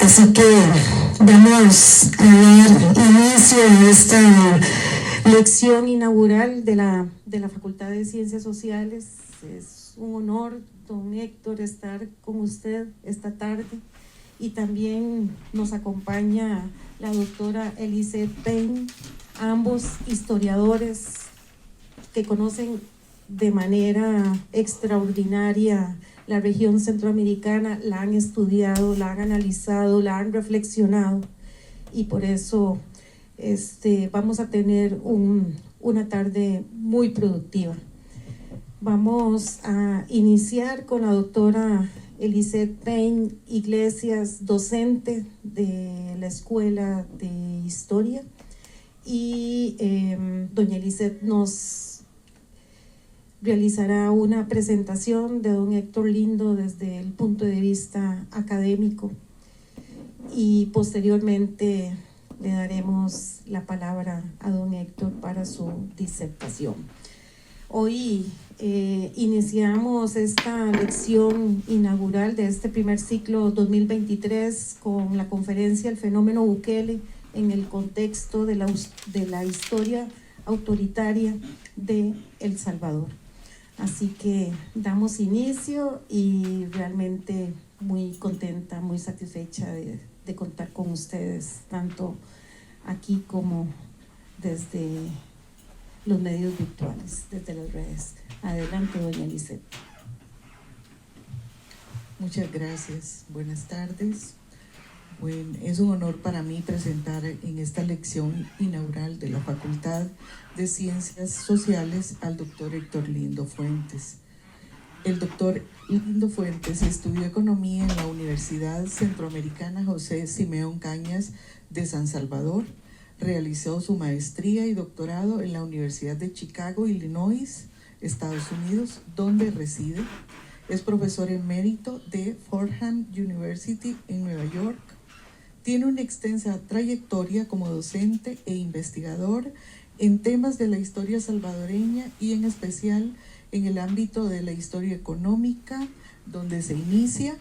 Así que vamos a dar inicio a esta lección inaugural de la Facultad de Ciencias Sociales. Es un honor, don Héctor, estar con usted esta tarde, y también nos acompaña la doctora Eliseth Payne, ambos historiadores que conocen de manera extraordinaria la región centroamericana, la han estudiado, la han analizado, la han reflexionado, y por eso vamos a tener una tarde muy productiva. Vamos a iniciar con la doctora Eliseth Payne Iglesias, docente de la Escuela de Historia, y doña Eliseth nos realizará una presentación de don Héctor Lindo desde el punto de vista académico, y posteriormente le daremos la palabra a don Héctor para su disertación. Hoy iniciamos esta lección inaugural de este primer ciclo 2023 con la conferencia El fenómeno Bukele en el contexto de la historia autoritaria de El Salvador. Así que damos inicio, y realmente muy contenta, muy satisfecha de contar con ustedes, tanto aquí como desde los medios virtuales, desde las redes. Adelante, doña Eliseth. Muchas gracias. Buenas tardes. Bueno, es un honor para mí presentar en esta lección inaugural de la Facultad de Ciencias Sociales al doctor Héctor Lindo Fuentes. El doctor Lindo Fuentes estudió Economía en la Universidad Centroamericana José Simeón Cañas de San Salvador. Realizó su maestría y doctorado en la Universidad de Chicago, Illinois, Estados Unidos, donde reside. Es profesor emérito de Fordham University en Nueva York. Tiene una extensa trayectoria como docente e investigador en temas de la historia salvadoreña, y en especial en el ámbito de la historia económica, donde se inicia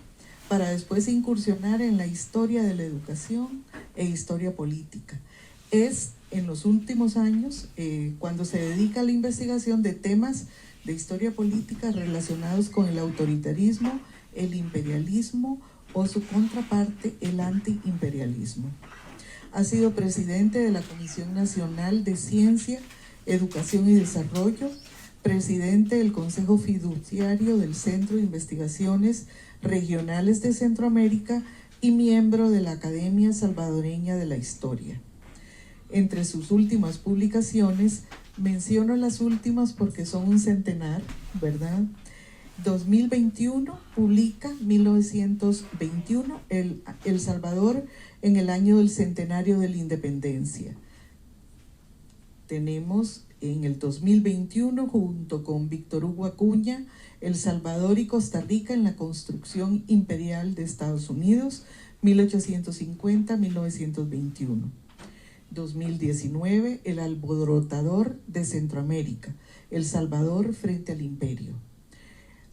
para después incursionar en la historia de la educación e historia política. Es en los últimos años cuando se dedica a la investigación de temas de historia política relacionados con el autoritarismo, el imperialismo o su contraparte, el antiimperialismo. Ha sido presidente de la Comisión Nacional de Ciencia, Educación y Desarrollo, presidente del Consejo Fiduciario del Centro de Investigaciones Regionales de Centroamérica y miembro de la Academia Salvadoreña de la Historia. Entre sus últimas publicaciones, menciono las últimas porque son un centenar, ¿verdad? 2021 publica 1921, El Salvador en el año del centenario de la independencia. Tenemos en el 2021, junto con Víctor Hugo Acuña, El Salvador y Costa Rica en la construcción imperial de Estados Unidos, 1850-1921. 2019, El alborotador de Centroamérica, El Salvador frente al imperio.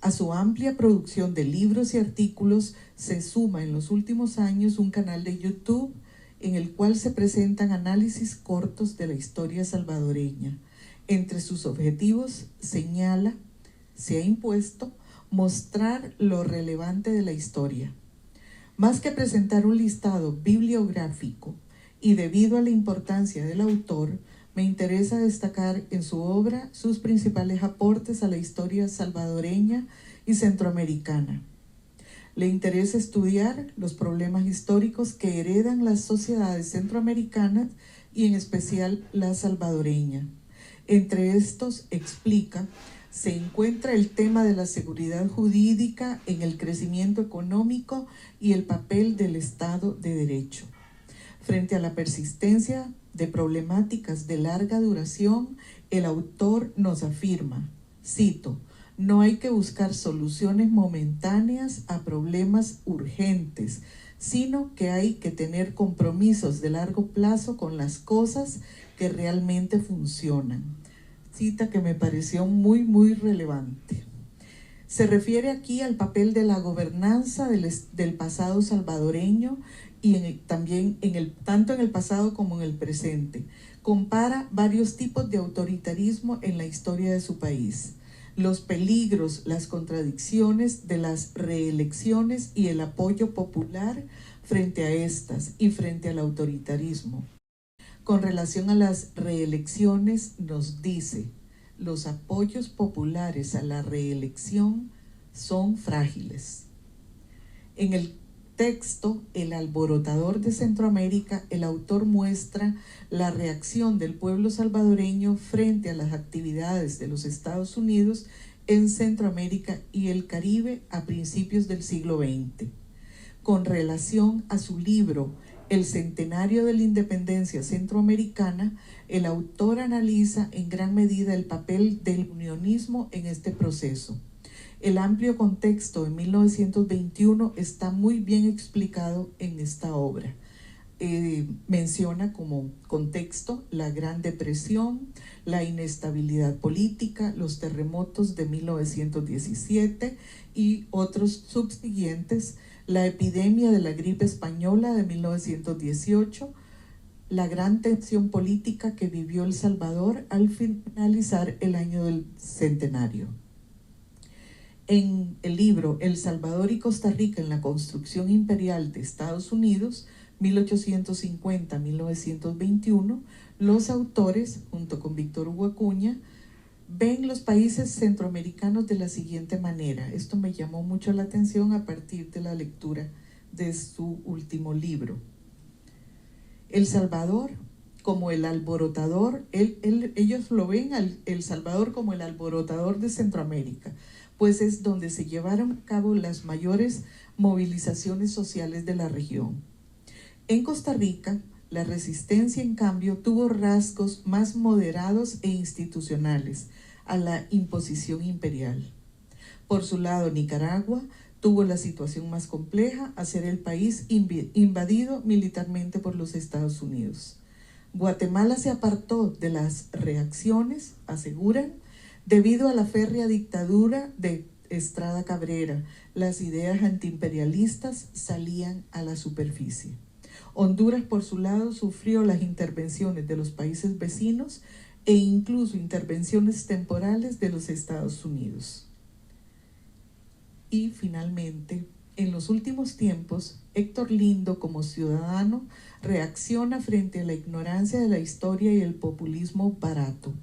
A su amplia producción de libros y artículos se suma en los últimos años un canal de YouTube en el cual se presentan análisis cortos de la historia salvadoreña. Entre sus objetivos se ha impuesto mostrar lo relevante de la historia. Más que presentar un listado bibliográfico, y debido a la importancia del autor, me interesa destacar en su obra sus principales aportes a la historia salvadoreña y centroamericana. Le interesa estudiar los problemas históricos que heredan las sociedades centroamericanas y en especial la salvadoreña. Entre estos, explica, se encuentra el tema de la seguridad jurídica en el crecimiento económico y el papel del Estado de Derecho. Frente a la persistencia de problemáticas de larga duración, el autor nos afirma, cito, no hay que buscar soluciones momentáneas a problemas urgentes, sino que hay que tener compromisos de largo plazo con las cosas que realmente funcionan. Cita que me pareció muy relevante. Se refiere aquí al papel de la gobernanza del pasado salvadoreño y también tanto en el pasado como en el presente. Compara varios tipos de autoritarismo en la historia de su país, los peligros, las contradicciones de las reelecciones y el apoyo popular frente a estas y frente al autoritarismo. Con relación a las reelecciones nos dice: los apoyos populares a la reelección son frágiles. En el texto El alborotador de Centroamérica, el autor muestra la reacción del pueblo salvadoreño frente a las actividades de los Estados Unidos en Centroamérica y el Caribe a principios del siglo XX. Con relación a su libro El centenario de la independencia centroamericana, el autor analiza en gran medida el papel del unionismo en este proceso. El amplio contexto en 1921 está muy bien explicado en esta obra. Menciona como contexto la Gran Depresión, la inestabilidad política, los terremotos de 1917 y otros subsiguientes, la epidemia de la gripe española de 1918, la gran tensión política que vivió El Salvador al finalizar el año del centenario. En el libro El Salvador y Costa Rica en la construcción imperial de Estados Unidos, 1850-1921, los autores, junto con Víctor Hugo Acuña, ven los países centroamericanos de la siguiente manera. Esto me llamó mucho la atención a partir de la lectura de su último libro. El Salvador como el alborotador, ellos lo ven El Salvador como el alborotador de Centroamérica, pues es donde se llevaron a cabo las mayores movilizaciones sociales de la región. En Costa Rica, la resistencia, en cambio, tuvo rasgos más moderados e institucionales a la imposición imperial. Por su lado, Nicaragua tuvo la situación más compleja, a ser el país invadido militarmente por los Estados Unidos. Guatemala se apartó de las reacciones, aseguran, debido a la férrea dictadura de Estrada Cabrera. Las ideas antiimperialistas salían a la superficie. Honduras, por su lado, sufrió las intervenciones de los países vecinos e incluso intervenciones temporales de los Estados Unidos. Y finalmente, en los últimos tiempos, Héctor Lindo, como ciudadano, reacciona frente a la ignorancia de la historia y el populismo barato.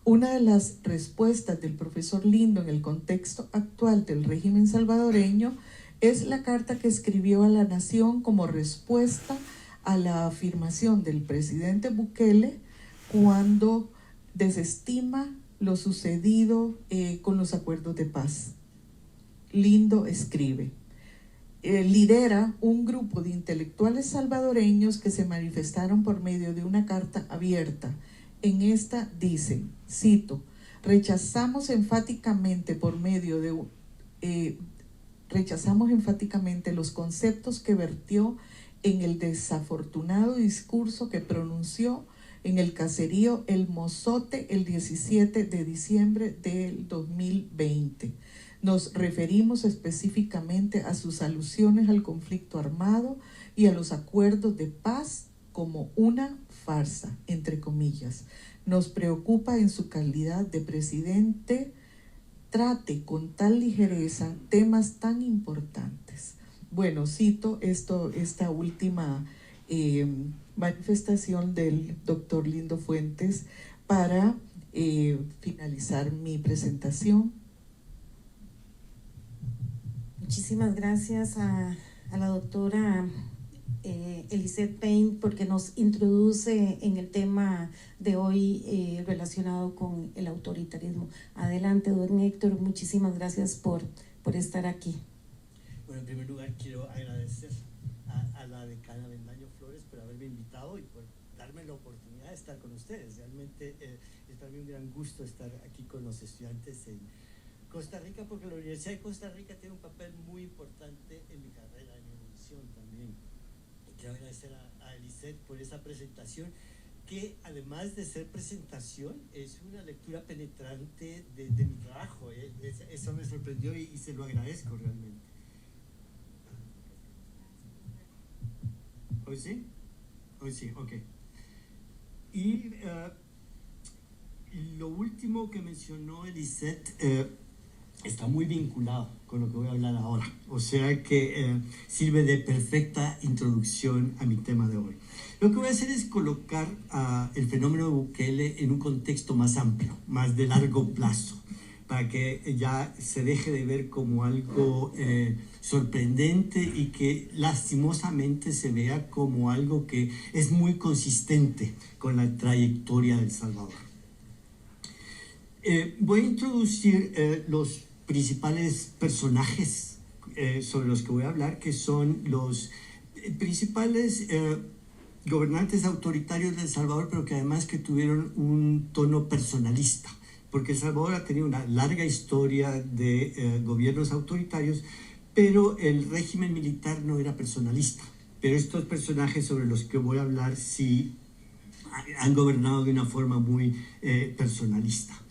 Una de las respuestas del profesor Lindo en el contexto actual del régimen salvadoreño es la carta que escribió a la nación como respuesta a la afirmación del presidente Bukele cuando desestima lo sucedido con los acuerdos de paz. Lindo escribe: lidera un grupo de intelectuales salvadoreños que se manifestaron por medio de una carta abierta. En esta dicen, cito: rechazamos enfáticamente los conceptos que vertió en el desafortunado discurso que pronunció en el caserío El Mozote el 17 de diciembre del 2020. Nos referimos específicamente a sus alusiones al conflicto armado y a los acuerdos de paz como una farsa, entre comillas. Nos preocupa en su calidad de presidente trate con tal ligereza temas tan importantes. Bueno, cito esta última manifestación del doctor Lindo Fuentes para finalizar mi presentación. Muchísimas gracias a la doctora Eliseth Payne, porque nos introduce en el tema de hoy relacionado con el autoritarismo. Adelante, don Héctor, muchísimas gracias por estar aquí. Bueno, en primer lugar quiero agradecer a la decana Bendaño Flores por haberme invitado y por darme la oportunidad de estar con ustedes. Realmente es para mí un gran gusto estar aquí con los estudiantes en Costa Rica, porque la Universidad de Costa Rica tiene un papel muy importante en mi carrera, en mi evolución también. Quiero agradecer a Eliseth por esa presentación que además de ser presentación, es una lectura penetrante de mi trabajo. Eso me sorprendió y se lo agradezco realmente. ¿Hoy sí? Hoy sí, ok. Y lo último que mencionó Elisette está muy vinculado con lo que voy a hablar ahora. O sea que sirve de perfecta introducción a mi tema de hoy. Lo que voy a hacer es colocar el fenómeno de Bukele en un contexto más amplio, más de largo plazo, para que ya se deje de ver como algo sorprendente y que lastimosamente se vea como algo que es muy consistente con la trayectoria de El Salvador. Voy a introducir los principales personajes sobre los que voy a hablar, que son los principales gobernantes autoritarios de El Salvador, pero que además que tuvieron un tono personalista, porque El Salvador ha tenido una larga historia de gobiernos autoritarios, pero el régimen militar no era personalista. Pero estos personajes sobre los que voy a hablar sí han gobernado de una forma muy personalista.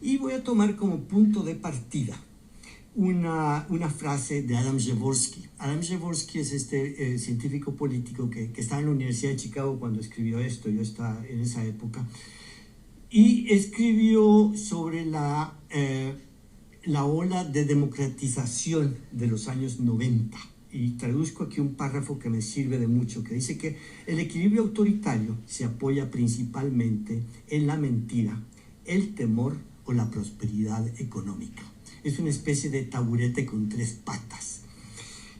Y voy a tomar como punto de partida una frase de Adam Przeworski. Adam Przeworski es este científico político que estaba en la Universidad de Chicago cuando escribió esto. Yo estaba en esa época. Y escribió sobre la ola de democratización de los años 90. Y traduzco aquí un párrafo que me sirve de mucho, que dice que el equilibrio autoritario se apoya principalmente en la mentira, el temor o la prosperidad económica. Es una especie de taburete con 3 patas.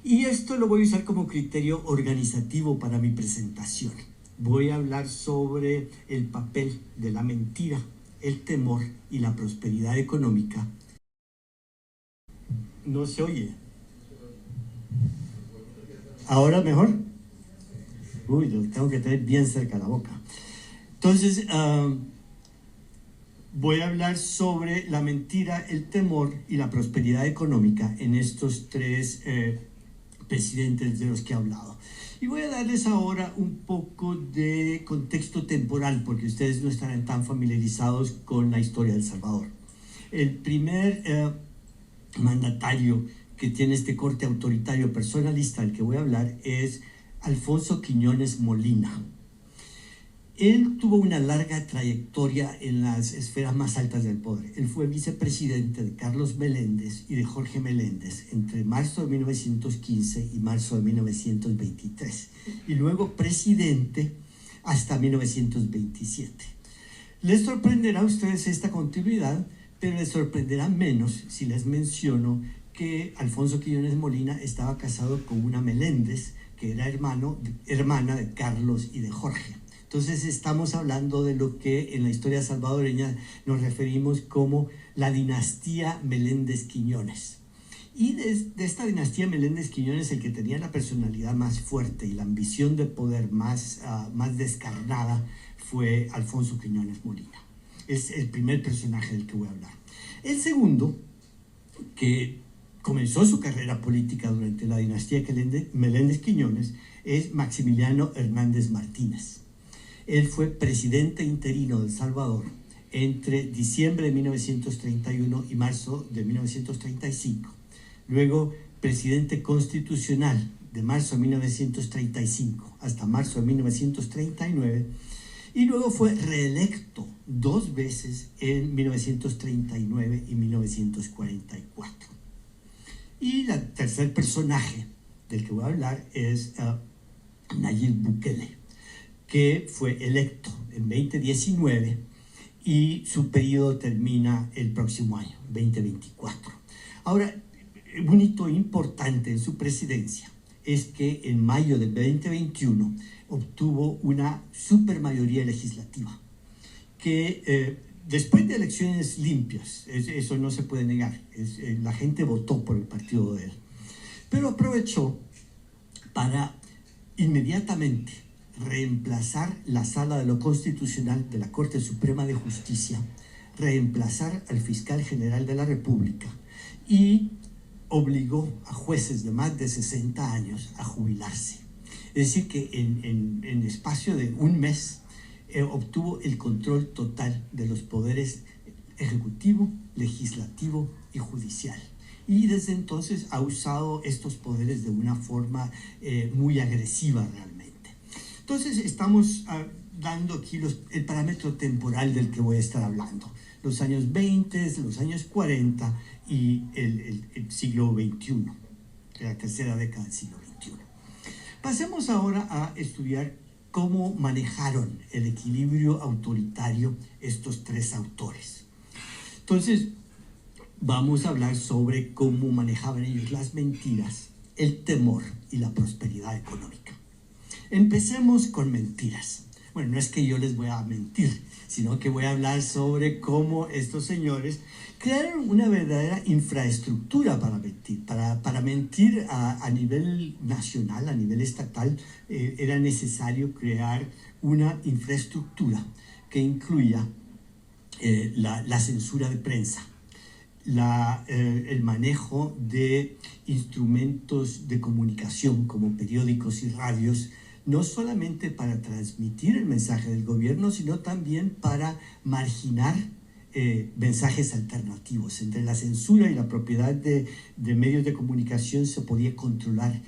Y esto lo voy a usar como criterio organizativo para mi presentación. Voy a hablar sobre el papel de la mentira, el temor y la prosperidad económica. ¿No se oye? ¿Ahora mejor? Uy, lo tengo que tener bien cerca de la boca. Entonces, voy a hablar sobre la mentira, el temor y la prosperidad económica en estos 3 presidentes de los que he hablado. Y voy a darles ahora un poco de contexto temporal, porque ustedes no estarán tan familiarizados con la historia de El Salvador. El primer mandatario que tiene este corte autoritario personalista del que voy a hablar es Alfonso Quiñones Molina. Él tuvo una larga trayectoria en las esferas más altas del poder. Él fue vicepresidente de Carlos Meléndez y de Jorge Meléndez entre marzo de 1915 y marzo de 1923, y luego presidente hasta 1927. Les sorprenderá a ustedes esta continuidad, pero les sorprenderá menos si les menciono que Alfonso Quiñones Molina estaba casado con una Meléndez, que era hermana de Carlos y de Jorge. Entonces estamos hablando de lo que en la historia salvadoreña nos referimos como la dinastía Meléndez-Quiñones. Y de esta dinastía Meléndez-Quiñones, el que tenía la personalidad más fuerte y la ambición de poder más descarnada fue Alfonso Quiñones Molina. Es el primer personaje del que voy a hablar. El segundo, que comenzó su carrera política durante la dinastía Meléndez-Quiñones, es Maximiliano Hernández Martínez. Él fue presidente interino de El Salvador entre diciembre de 1931 y marzo de 1935. Luego, presidente constitucional de marzo de 1935 hasta marzo de 1939. Y luego fue reelecto 2 veces en 1939 y 1944. Y el tercer personaje del que voy a hablar es Nayib Bukele, que fue electo en 2019 y su periodo termina el próximo año, 2024. Ahora, un hito importante en su presidencia es que en mayo del 2021 obtuvo una supermayoría legislativa, que después de elecciones limpias, eso no se puede negar, la gente votó por el partido de él, pero aprovechó para inmediatamente reemplazar la Sala de lo Constitucional de la Corte Suprema de Justicia, reemplazar al fiscal general de la República y obligó a jueces de más de 60 años a jubilarse. Es decir, que en espacio de un mes obtuvo el control total de los poderes ejecutivo, legislativo y judicial. Y desde entonces ha usado estos poderes de una forma muy agresiva realmente. Entonces estamos dando aquí el parámetro temporal del que voy a estar hablando. Los años 20, los años 40 y el siglo XXI, la tercera década del siglo XXI. Pasemos ahora a estudiar cómo manejaron el equilibrio autoritario estos tres autores. Entonces, vamos a hablar sobre cómo manejaban ellos las mentiras, el temor y la prosperidad económica. Empecemos con mentiras. Bueno, no es que yo les voy a mentir, sino que voy a hablar sobre cómo estos señores crearon una verdadera infraestructura para mentir. Para mentir a nivel nacional, a nivel estatal, era necesario crear una infraestructura que incluya la censura de prensa, el manejo de instrumentos de comunicación como periódicos y radios, no solamente para transmitir el mensaje del gobierno, sino también para marginar mensajes alternativos. Entre la censura y la propiedad de medios de comunicación se podía controlar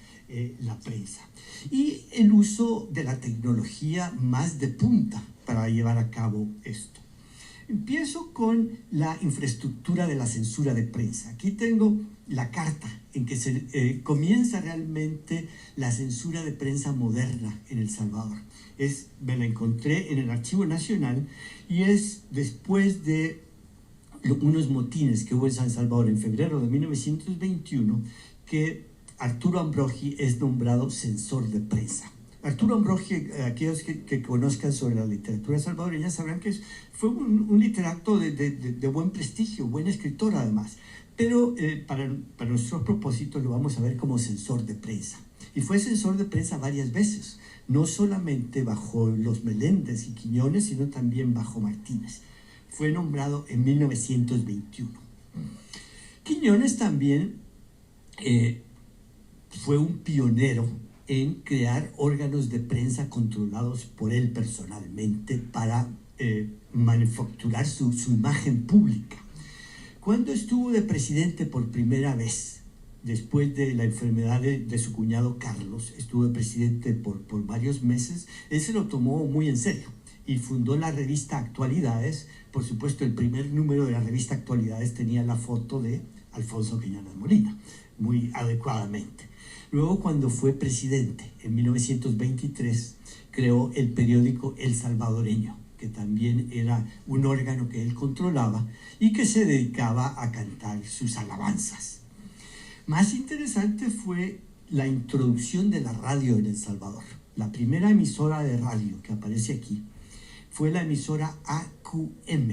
la prensa. Y el uso de la tecnología más de punta para llevar a cabo esto. Empiezo con la infraestructura de la censura de prensa. Aquí tengo la carta en que se comienza realmente la censura de prensa moderna en El Salvador. Me la encontré en el Archivo Nacional y es después de unos motines que hubo en San Salvador en febrero de 1921 que Arturo Ambrogi es nombrado censor de prensa. Arturo Ambrogi, aquellos que conozcan sobre la literatura salvadoreña sabrán que fue un literato de buen prestigio, buen escritor además, pero para nuestros propósitos lo vamos a ver como censor de prensa. Y fue censor de prensa varias veces, no solamente bajo los Meléndez y Quiñones, sino también bajo Martínez. Fue nombrado en 1921. Quiñones también fue un pionero en crear órganos de prensa controlados por él personalmente para manufacturar su imagen pública. Cuando estuvo de presidente por primera vez, después de la enfermedad de su cuñado Carlos, estuvo de presidente por varios meses, él se lo tomó muy en serio y fundó la revista Actualidades. Por supuesto, el primer número de la revista Actualidades tenía la foto de Alfonso Quiñones Molina, muy adecuadamente. Luego, cuando fue presidente, en 1923, creó el periódico El Salvadoreño, que también era un órgano que él controlaba y que se dedicaba a cantar sus alabanzas. Más interesante fue la introducción de la radio en El Salvador. La primera emisora de radio que aparece aquí fue la emisora AQM.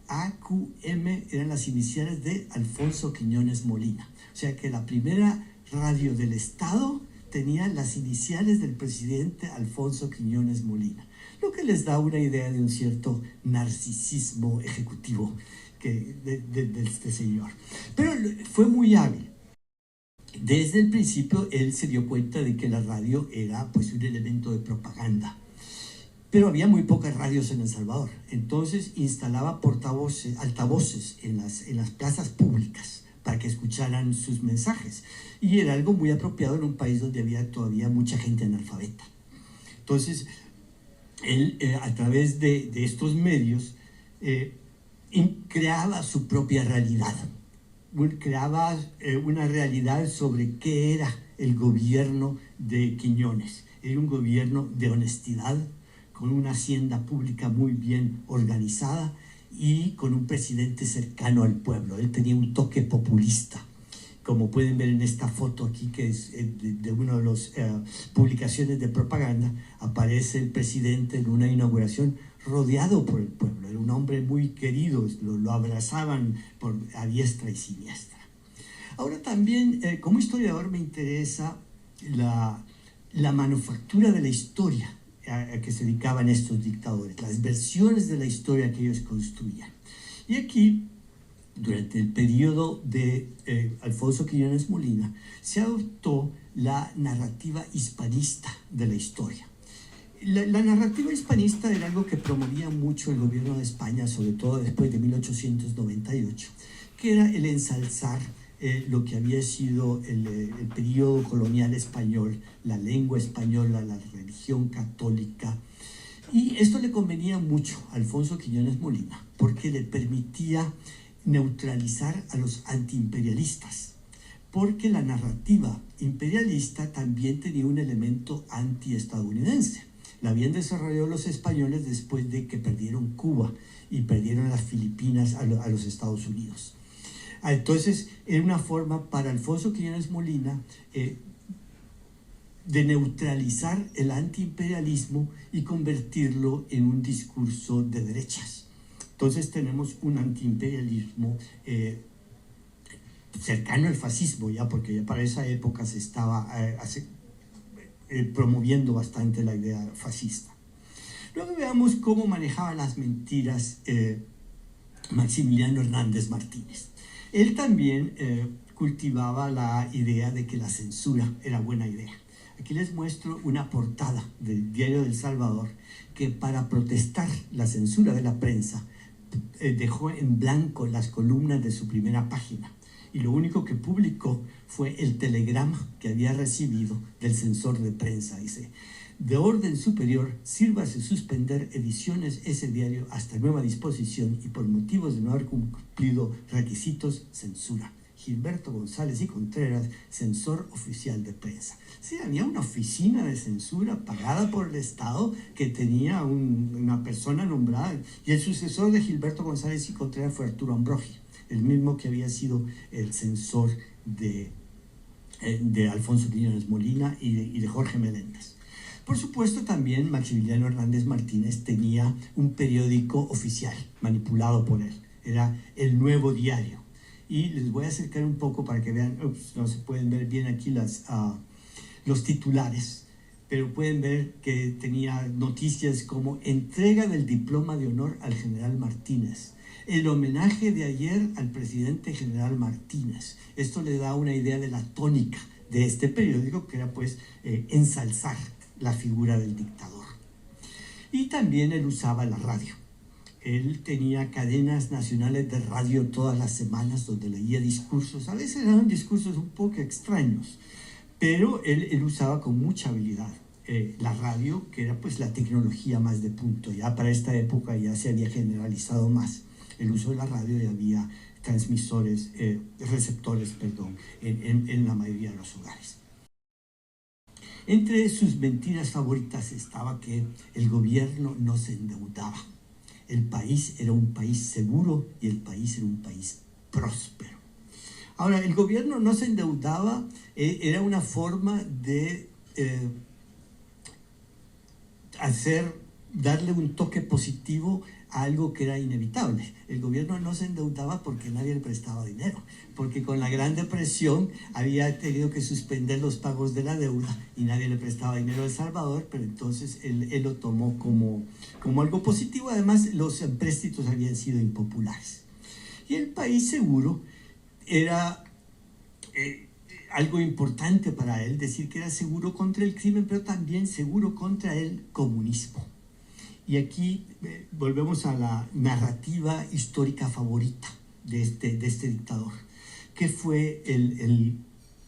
AQM eran las iniciales de Alfonso Quiñones Molina. O sea que la primera radio del Estado tenía las iniciales del presidente Alfonso Quiñones Molina, lo que les da una idea de un cierto narcisismo ejecutivo de este señor. Pero fue muy hábil. Desde el principio él se dio cuenta de que la radio era pues un elemento de propaganda. Pero había muy pocas radios en El Salvador. Entonces instalaba altavoces en las plazas públicas para que escucharan sus mensajes. Y era algo muy apropiado en un país donde había todavía mucha gente analfabeta. Entonces, él, a través de estos medios, creaba su propia realidad. Creaba una realidad sobre qué era el gobierno de Quiñones. Era un gobierno de honestidad, con una hacienda pública muy bien organizada y con un presidente cercano al pueblo. Él tenía un toque populista, como pueden ver en esta foto aquí, que es de una de las publicaciones de propaganda. Aparece el presidente en una inauguración rodeado por el pueblo. Era un hombre muy querido, lo abrazaban a diestra y siniestra. Ahora también, como historiador, me interesa la manufactura de la historia a que se dedicaban estos dictadores, las versiones de la historia que ellos construían. Y aquí, durante el periodo de Alfonso Quiñones Molina, se adoptó la narrativa hispanista de la historia. La narrativa hispanista era algo que promovía mucho el gobierno de España, sobre todo después de 1898, que era el ensalzar lo que había sido el periodo colonial español, la lengua española, la religión católica. Y esto le convenía mucho a Alfonso Quiñones Molina, porque le permitía neutralizar a los antiimperialistas, porque la narrativa imperialista también tenía un elemento antiestadounidense. La habían desarrollado los españoles después de que perdieron Cuba y perdieron las Filipinas a los Estados Unidos. Entonces, era una forma para Alfonso Quiñones Molina de neutralizar el antiimperialismo y convertirlo en un discurso de derechas. Entonces tenemos un antiimperialismo cercano al fascismo, ya, porque ya para esa época se estaba promoviendo bastante la idea fascista. Luego veamos cómo manejaba las mentiras Maximiliano Hernández Martínez. Él también cultivaba la idea de que la censura era buena idea. Aquí les muestro una portada del Diario del Salvador que, para protestar la censura de la prensa, dejó en blanco las columnas de su primera página, y lo único que publicó fue el telegrama que había recibido del censor de prensa. Dice: de orden superior, sírvase suspender ediciones ese diario hasta nueva disposición, y por motivos de no haber cumplido requisitos, censura. Gilberto González y Contreras, censor oficial de prensa. Sí, había una oficina de censura pagada por el Estado que tenía una persona nombrada, y el sucesor de Gilberto González y Contreras fue Arturo Ambrogi, el mismo que había sido el censor de Alfonso Quiñones Molina y de Jorge Meléndez. Por supuesto, también Maximiliano Hernández Martínez tenía un periódico oficial manipulado por él. Era El Nuevo Diario. Y les voy a acercar un poco para que vean, no se pueden ver bien aquí los titulares, pero pueden ver que tenía noticias como: entrega del diploma de honor al general Martínez, el homenaje de ayer al presidente general Martínez. Esto le da una idea de la tónica de este periódico, que era pues ensalzar la figura del dictador. Y también él usaba la radio. Él tenía cadenas nacionales de radio todas las semanas donde leía discursos. A veces eran discursos un poco extraños, pero él usaba con mucha habilidad la radio, que era pues la tecnología más de punto. Ya para esta época ya se había generalizado más el uso de la radio y había receptores, en la mayoría de los hogares. Entre sus mentiras favoritas estaba que el gobierno no se endeudaba. El país era un país seguro y el país era un país próspero. Ahora, el gobierno no se endeudaba, era una forma de darle un toque positivo a algo que era inevitable. El gobierno no se endeudaba porque nadie le prestaba dinero, porque con la Gran Depresión había tenido que suspender los pagos de la deuda y nadie le prestaba dinero a El Salvador, pero entonces él lo tomó como algo positivo. Además, los empréstitos habían sido impopulares. Y el país seguro era algo importante para él, decir que era seguro contra el crimen, pero también seguro contra el comunismo. Y aquí volvemos a la narrativa histórica favorita de este dictador, que fue el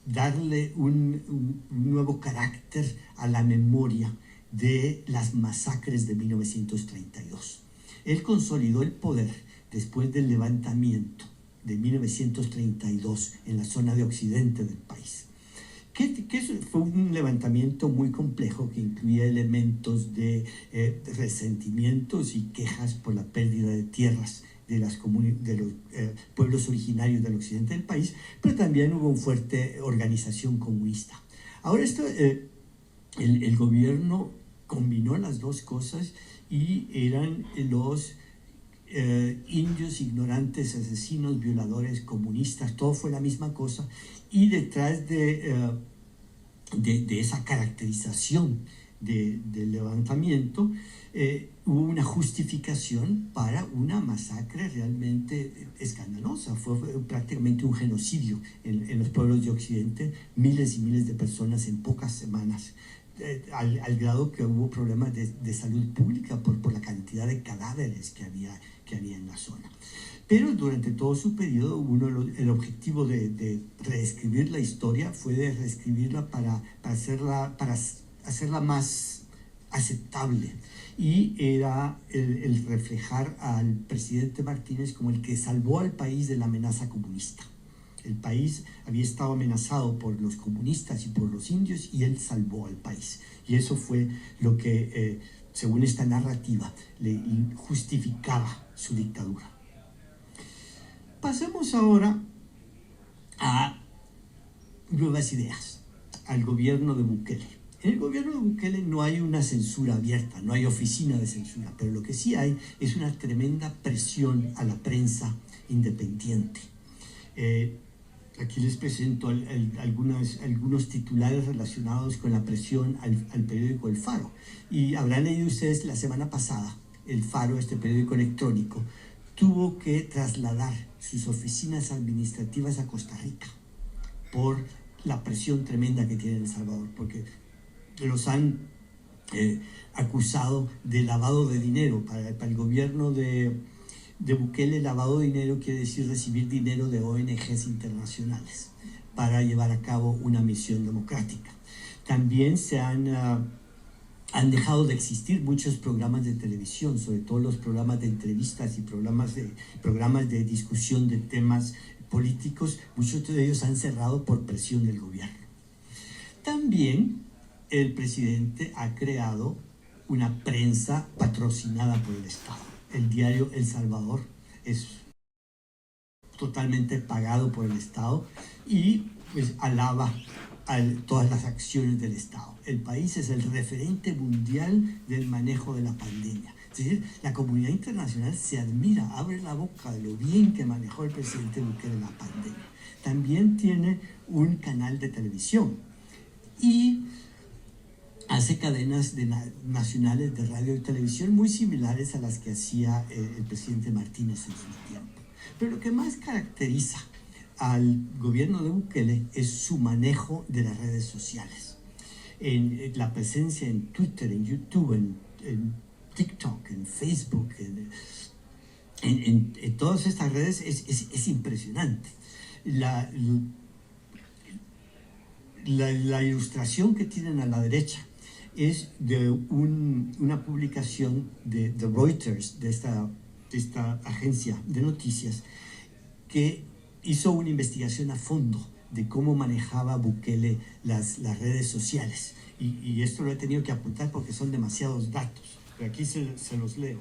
darle un nuevo carácter a la memoria de las masacres de 1932. Él consolidó el poder después del levantamiento de 1932 en la zona de occidente del país. Que fue un levantamiento muy complejo que incluía elementos de resentimientos y quejas por la pérdida de tierras de los pueblos originarios del occidente del país, pero también hubo una fuerte organización comunista. Ahora el gobierno combinó las dos cosas y eran los indios, ignorantes, asesinos, violadores, comunistas, todo fue la misma cosa. Y detrás de esa caracterización del levantamiento hubo una justificación para una masacre realmente escandalosa. Fue prácticamente un genocidio en los pueblos de Occidente, miles y miles de personas en pocas semanas al grado que hubo problemas de salud pública por la cantidad de cadáveres que había en la zona. Pero durante todo su periodo, el objetivo de reescribir la historia fue de reescribirla para hacerla más aceptable, y era el reflejar al presidente Martínez como el que salvó al país de la amenaza comunista. El país había estado amenazado por los comunistas y por los indios, y él salvó al país. Y eso fue lo que, según esta narrativa, le justificaba su dictadura. Pasemos ahora a nuevas ideas, al gobierno de Bukele. En el gobierno de Bukele no hay una censura abierta, no hay oficina de censura, pero lo que sí hay es una tremenda presión a la prensa independiente. Aquí les presento algunos titulares relacionados con la presión al periódico El Faro. Y habrán leído ustedes la semana pasada, El Faro, este periódico electrónico, tuvo que trasladar sus oficinas administrativas a Costa Rica por la presión tremenda que tiene El Salvador, porque los han acusado de lavado de dinero. Para el gobierno de Bukele, lavado de dinero quiere decir recibir dinero de ONGs internacionales para llevar a cabo una misión democrática. También se han dejado de existir muchos programas de televisión, sobre todo los programas de entrevistas y programas de discusión de temas políticos. Muchos de ellos han cerrado por presión del gobierno. También el presidente ha creado una prensa patrocinada por el Estado. El diario El Salvador es totalmente pagado por el Estado y pues alaba todas las acciones del Estado. El país es el referente mundial del manejo de la pandemia. Es decir, la comunidad internacional se admira, abre la boca de lo bien que manejó el presidente Bukele la pandemia. También tiene un canal de televisión y hace cadenas nacionales de radio y televisión muy similares a las que hacía el presidente Martínez en su tiempo. Pero lo que más caracteriza al gobierno de Bukele es su manejo de las redes sociales. En la presencia en Twitter, en YouTube, en TikTok, en Facebook, en todas estas redes es impresionante. La ilustración que tienen a la derecha es de una publicación de Reuters, de esta agencia de noticias, que hizo una investigación a fondo de cómo manejaba Bukele las redes sociales. Y esto lo he tenido que apuntar porque son demasiados datos, pero aquí se los leo.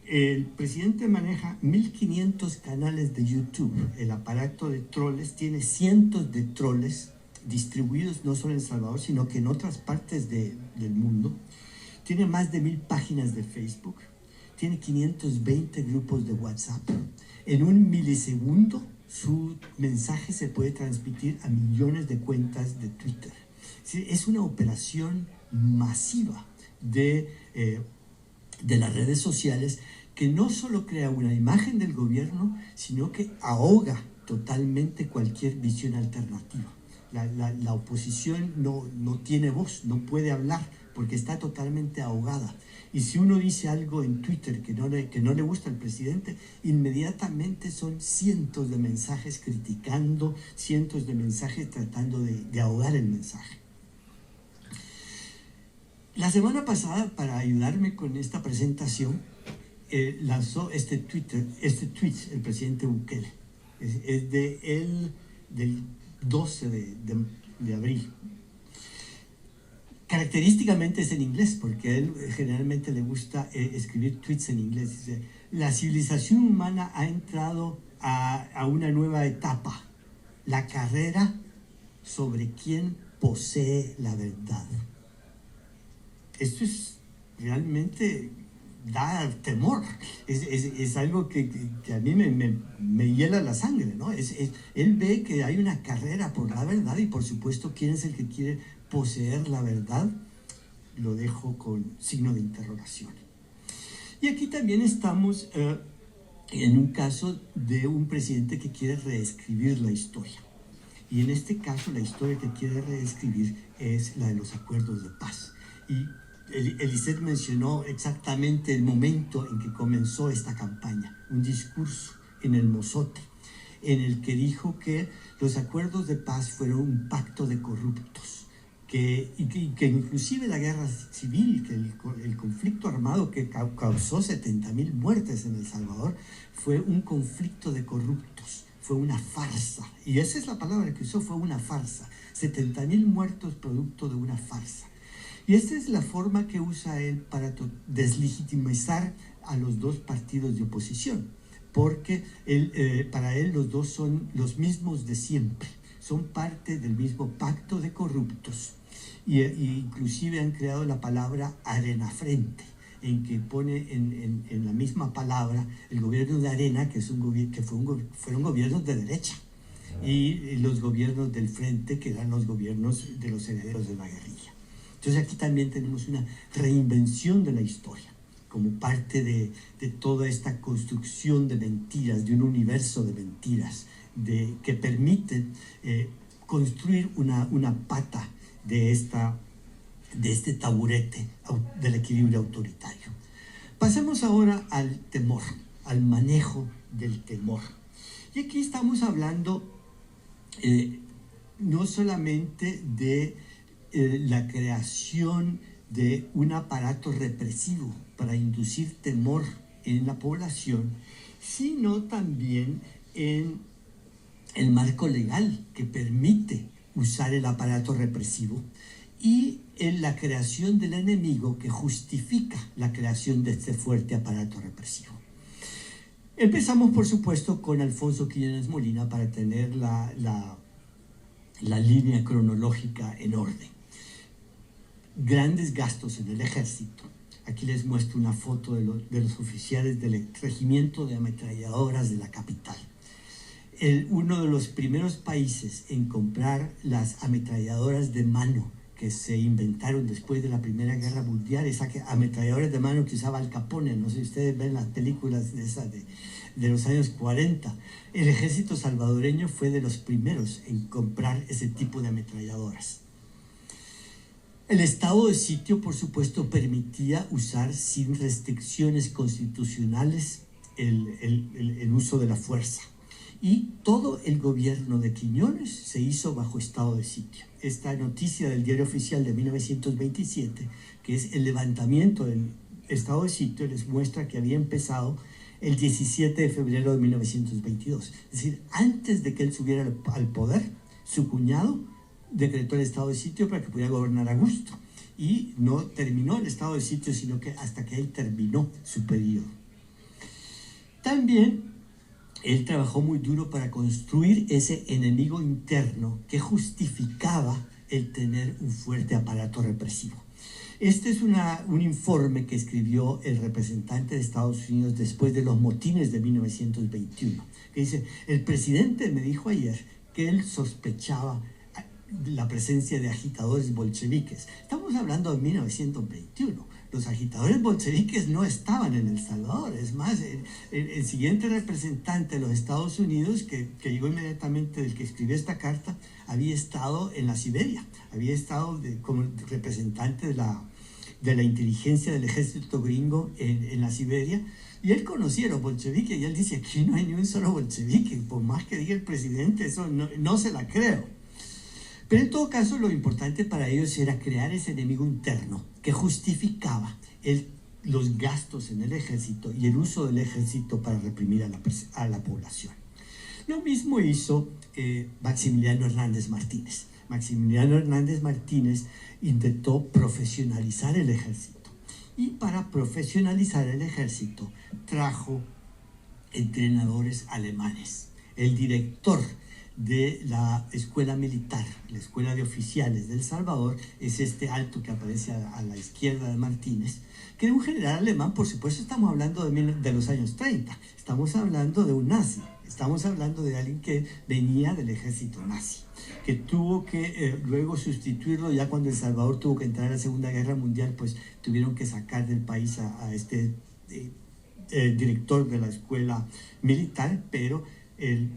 El presidente maneja 1.500 canales de YouTube. El aparato de troles tiene cientos de troles distribuidos no solo en El Salvador, sino que en otras partes del mundo. Tiene más de 1.000 páginas de Facebook. Tiene 520 grupos de WhatsApp. En un milisegundo, su mensaje se puede transmitir a millones de cuentas de Twitter. Es una operación masiva de las redes sociales que no solo crea una imagen del gobierno, sino que ahoga totalmente cualquier visión alternativa. La oposición no tiene voz, no puede hablar porque está totalmente ahogada. Y si uno dice algo en Twitter que no le gusta al presidente, inmediatamente son cientos de mensajes criticando, cientos de mensajes tratando de ahogar el mensaje. La semana pasada, para ayudarme con esta presentación, lanzó este tweet el presidente Bukele. Es del 12 de abril. Característicamente es en inglés, porque a él generalmente le gusta escribir tweets en inglés. Dice: la civilización humana ha entrado a una nueva etapa, la carrera sobre quién posee la verdad. Esto es realmente da temor, es algo que a mí me hiela la sangre, ¿no? Él ve que hay una carrera por la verdad y por supuesto quién es el que quiere poseer la verdad. Lo dejo con signo de interrogación. Y aquí también estamos en un caso de un presidente que quiere reescribir la historia. Y en este caso la historia que quiere reescribir es la de los acuerdos de paz. Y Eliseth mencionó exactamente el momento en que comenzó esta campaña, un discurso en el Mozote, en el que dijo que los acuerdos de paz fueron un pacto de corruptos, que inclusive la guerra civil, que el conflicto armado que causó 70.000 muertes en El Salvador, fue un conflicto de corruptos, fue una farsa. Y esa es la palabra que usó, fue una farsa. 70.000 muertos producto de una farsa. Y esta es la forma que usa él para deslegitimizar a los dos partidos de oposición, porque para él los dos son los mismos de siempre, son parte del mismo pacto de corruptos. Y inclusive han creado la palabra arenafrente, en que pone en la misma palabra el gobierno de Arena, que fueron gobiernos de derecha, y los gobiernos del frente, que eran los gobiernos de los herederos de la guerrilla. Entonces aquí también tenemos una reinvención de la historia, como parte de toda esta construcción de mentiras, de un universo de mentiras, que permiten construir una pata de este taburete del equilibrio autoritario. Pasemos ahora al temor, al manejo del temor. Y aquí estamos hablando no solamente de la creación de un aparato represivo para inducir temor en la población, sino también en el marco legal que permite usar el aparato represivo y en la creación del enemigo que justifica la creación de este fuerte aparato represivo. Empezamos, por supuesto, con Alfonso Quiñones Molina para tener la línea cronológica en orden. Grandes gastos en el ejército. Aquí les muestro una foto de los oficiales del regimiento de ametralladoras de la capital. Uno de los primeros países en comprar las ametralladoras de mano que se inventaron después de la Primera Guerra Mundial, esas ametralladoras de mano que usaba Al Capone, no sé si ustedes ven las películas de los años 40. El ejército salvadoreño fue de los primeros en comprar ese tipo de ametralladoras. El estado de sitio, por supuesto, permitía usar sin restricciones constitucionales el uso de la fuerza. Y todo el gobierno de Quiñones se hizo bajo estado de sitio. Esta noticia del Diario Oficial de 1927, que es el levantamiento del estado de sitio, les muestra que había empezado el 17 de febrero de 1922. Es decir, antes de que él subiera al poder, su cuñado decretó el estado de sitio para que pudiera gobernar a gusto. Y no terminó el estado de sitio, sino que hasta que él terminó su periodo. También él trabajó muy duro para construir ese enemigo interno que justificaba el tener un fuerte aparato represivo. Este es un informe que escribió el representante de Estados Unidos después de los motines de 1921, que dice: el presidente me dijo ayer que él sospechaba la presencia de agitadores bolcheviques. Estamos hablando de 1921. Los agitadores bolcheviques no estaban en El Salvador. Es más, el siguiente representante de los Estados Unidos, que llegó inmediatamente del que escribió esta carta, había estado en la Siberia, había estado como representante de la inteligencia del ejército gringo en la Siberia, y él conocía a los bolcheviques, y él dice: aquí no hay ni un solo bolchevique, por más que diga el presidente, eso no se la creo. Pero en todo caso, lo importante para ellos era crear ese enemigo interno que justificaba los gastos en el ejército y el uso del ejército para reprimir a la población. Lo mismo hizo Maximiliano Hernández Martínez. Maximiliano Hernández Martínez intentó profesionalizar el ejército, y para profesionalizar el ejército trajo entrenadores alemanes. El director de la escuela militar, la escuela de oficiales de El Salvador, es este alto que aparece a la izquierda de Martínez, que era un general alemán. Por supuesto, estamos hablando de los años 30, estamos hablando de un nazi, estamos hablando de alguien que venía del ejército nazi, que tuvo que luego sustituirlo ya cuando El Salvador tuvo que entrar a la Segunda Guerra Mundial, pues tuvieron que sacar del país a este director de la escuela militar, pero él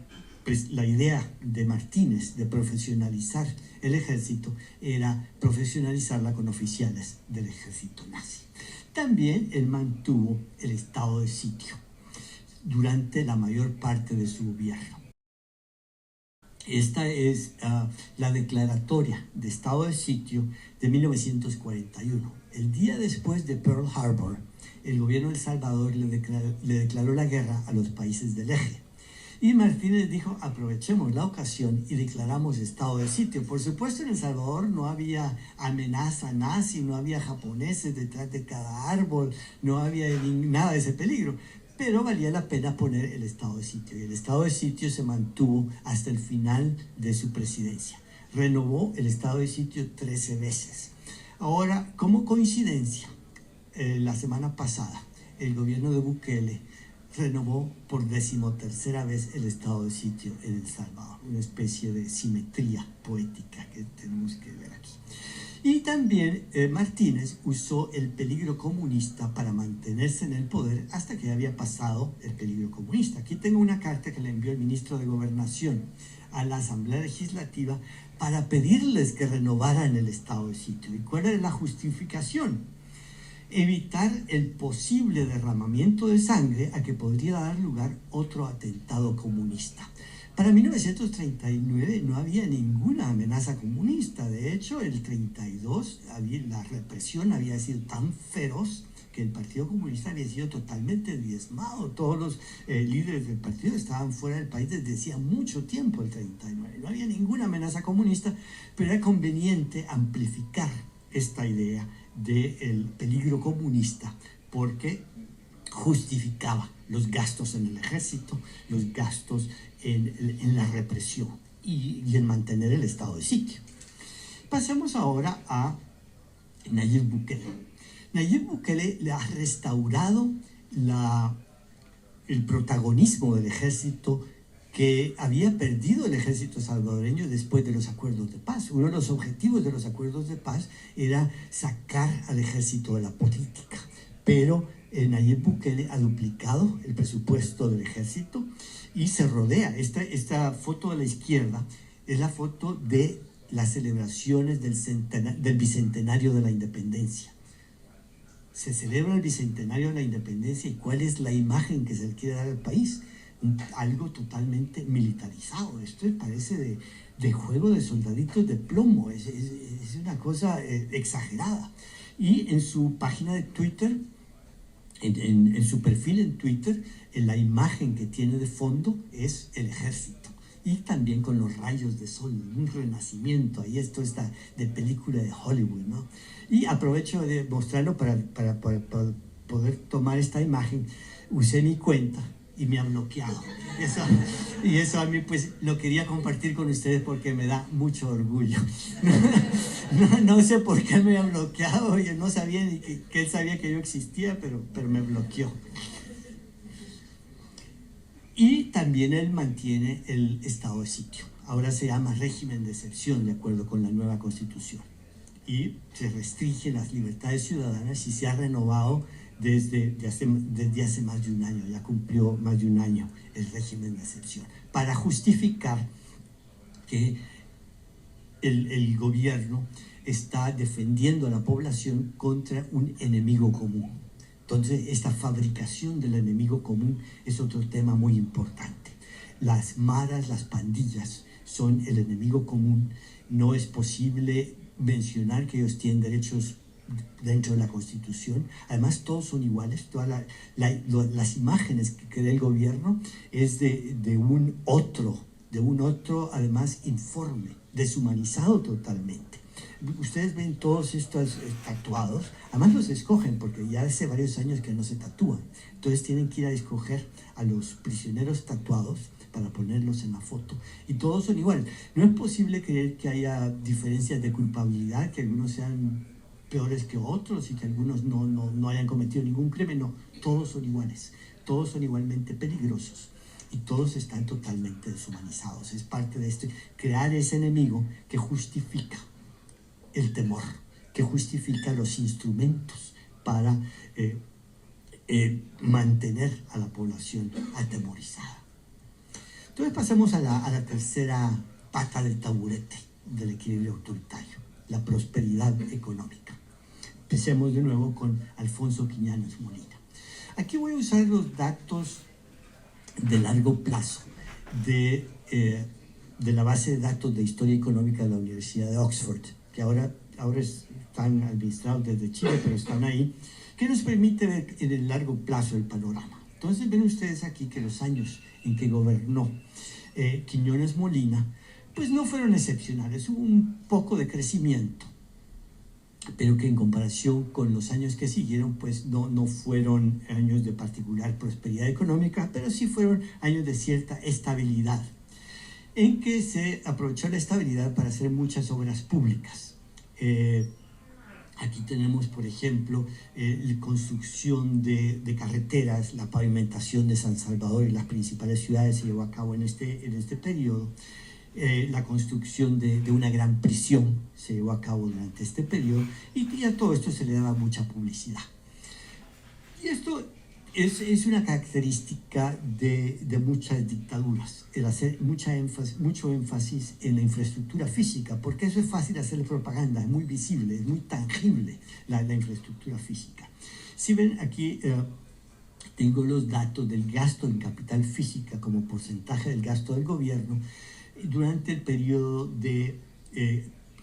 la idea de Martínez de profesionalizar el ejército era profesionalizarla con oficiales del ejército nazi. También él mantuvo el estado de sitio durante la mayor parte de su gobierno. Esta es la declaratoria de estado de sitio de 1941. El día después de Pearl Harbor, el gobierno de El Salvador le declaró la guerra a los países del eje. Y Martínez dijo, aprovechemos la ocasión y declaramos estado de sitio. Por supuesto, en El Salvador no había amenaza nazi, no había japoneses detrás de cada árbol, no había nada de ese peligro. Pero valía la pena poner el estado de sitio. Y el estado de sitio se mantuvo hasta el final de su presidencia. Renovó el estado de sitio 13 veces. Ahora, como coincidencia, la semana pasada, el gobierno de Bukele renovó por 13ª vez el estado de sitio en El Salvador. Una especie de simetría poética que tenemos que ver aquí. Y también Martínez usó el peligro comunista para mantenerse en el poder hasta que había pasado el peligro comunista. Aquí tengo una carta que le envió el ministro de Gobernación a la Asamblea Legislativa para pedirles que renovaran el estado de sitio. ¿Y cuál era la justificación? Evitar el posible derramamiento de sangre a que podría dar lugar otro atentado comunista. Para 1939 no había ninguna amenaza comunista. De hecho, el 32 la represión había sido tan feroz que el Partido Comunista había sido totalmente diezmado. Todos los líderes del partido estaban fuera del país desde hacía mucho tiempo, el 39. No había ninguna amenaza comunista, pero era conveniente amplificar esta idea del peligro comunista porque justificaba los gastos en el ejército, los gastos en la represión y en mantener el estado de sitio. Pasemos ahora a Nayib Bukele. Nayib Bukele le ha restaurado el protagonismo del ejército que había perdido el ejército salvadoreño después de los acuerdos de paz. Uno de los objetivos de los acuerdos de paz era sacar al ejército de la política, pero Nayib Bukele ha duplicado el presupuesto del ejército y se rodea. Esta foto de la izquierda es la foto de las celebraciones del Bicentenario de la Independencia. Se celebra el Bicentenario de la Independencia y ¿cuál es la imagen que se le quiere dar al país? Algo totalmente militarizado. Esto parece de juego de soldaditos de plomo. Es una cosa exagerada. Y en su página de Twitter, en su perfil en Twitter, la imagen que tiene de fondo es el ejército. Y también con los rayos de sol, un renacimiento. Ahí esto está de película de Hollywood, ¿no? Y aprovecho de mostrarlo para poder tomar esta imagen. Usé mi cuenta y me ha bloqueado. Y eso a mí pues lo quería compartir con ustedes porque me da mucho orgullo. No sé por qué me ha bloqueado, yo no sabía ni que él sabía que yo existía, pero me bloqueó. Y también él mantiene el estado de sitio. Ahora se llama régimen de excepción de acuerdo con la nueva constitución. Y se restringen las libertades ciudadanas y se ha renovado desde hace más de un año, ya cumplió más de un año el régimen de excepción, para justificar que el gobierno está defendiendo a la población contra un enemigo común. Entonces, esta fabricación del enemigo común es otro tema muy importante. Las maras, las pandillas son el enemigo común. No es posible mencionar que ellos tienen derechos dentro de la Constitución. Además, todos son iguales. Todas las imágenes que crea el gobierno es de un otro, además, informe, deshumanizado totalmente. Ustedes ven todos estos tatuados, además los escogen porque ya hace varios años que no se tatúan, entonces tienen que ir a escoger a los prisioneros tatuados para ponerlos en la foto, y todos son iguales. No es posible creer que haya diferencias de culpabilidad, que algunos sean peores que otros y que algunos no hayan cometido ningún crimen. No, todos son iguales, todos son igualmente peligrosos y todos están totalmente deshumanizados. Es parte de esto, crear ese enemigo que justifica el temor, que justifica los instrumentos para mantener a la población atemorizada. Entonces pasamos a la tercera pata del taburete del equilibrio autoritario, la prosperidad económica. Empecemos de nuevo con Alfonso Quiñones Molina. Aquí voy a usar los datos de largo plazo de la base de datos de historia económica de la Universidad de Oxford, que ahora están administrados desde Chile, pero están ahí, que nos permite ver en el largo plazo el panorama. Entonces ven ustedes aquí que los años en que gobernó Quiñones Molina, pues no fueron excepcionales, hubo un poco de crecimiento, pero que en comparación con los años que siguieron, pues no fueron años de particular prosperidad económica, pero sí fueron años de cierta estabilidad, en que se aprovechó la estabilidad para hacer muchas obras públicas. Aquí tenemos, por ejemplo, la construcción de carreteras, la pavimentación de San Salvador y las principales ciudades se llevó a cabo en este periodo. La construcción de una gran prisión se llevó a cabo durante este periodo y a todo esto se le daba mucha publicidad. Y esto es una característica de muchas dictaduras, el hacer mucho énfasis en la infraestructura física, porque eso es fácil hacer propaganda, es muy visible, es muy tangible la infraestructura física. Si ven aquí, tengo los datos del gasto en capital física como porcentaje del gasto del gobierno. Durante el periodo de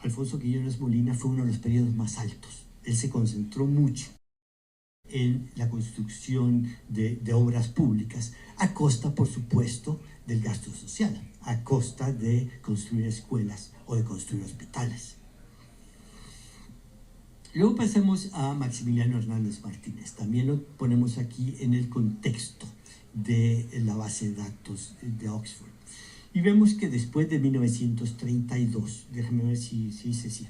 Alfonso Quiñones Molina fue uno de los periodos más altos. Él se concentró mucho en la construcción de obras públicas, a costa, por supuesto, del gasto social, a costa de construir escuelas o de construir hospitales. Luego pasamos a Maximiliano Hernández Martínez. También lo ponemos aquí en el contexto de la base de datos de Oxford. Y vemos que después de 1932, déjame ver si dice así,